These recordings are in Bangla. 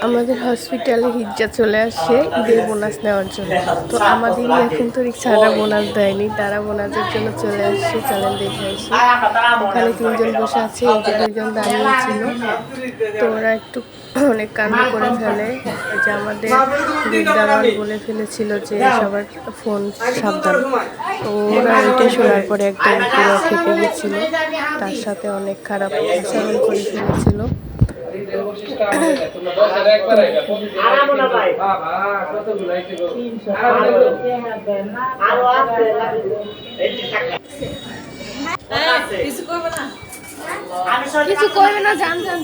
আমাদের হসপিটালে হিজ্জা চলে আসে ঈদের বোনাস নেওয়ার জন্য। তো আমাদেরই এখন তো রিক্সারা বোনাস দেয়নি, তারা বোনাসের জন্য চলে আসছে। চলেন দেখে আসি। ওখানে 3 জন বসে আছে, এই যে 2 জন দাঁড়িয়েছিল। তো ওরা একটু অনেক কাণ্ড করে ফেলে। যে আমাদের বিদ্যাবান বলে ফেলেছিল যে সবার ফোন সাবধান। তো ওরা এটা শোনার পরে একদম পুরো খেপে গেছিল, তার সাথে অনেক খারাপ আচরণ করে ফেলেছিল। কিছু করবে না, জান জান।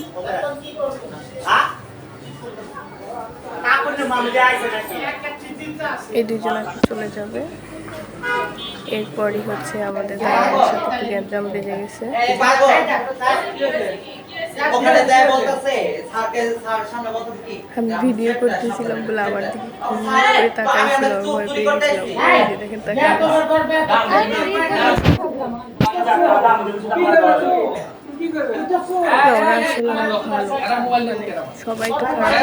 এই 2 জন এখন চলে যাবে। এরপরই হচ্ছে আমাদের দাদার সাথে গ্যাঞ্জাম বেজে গেছে। আমি ভিডিও করতেছিলাম বলে আমার দিকে করে তাকাইছিল, ভয় পেয়ে গেছিলাম। দেখেন ওরা আসলে অনেক ভালো, মানে সবাই তো খারাপ।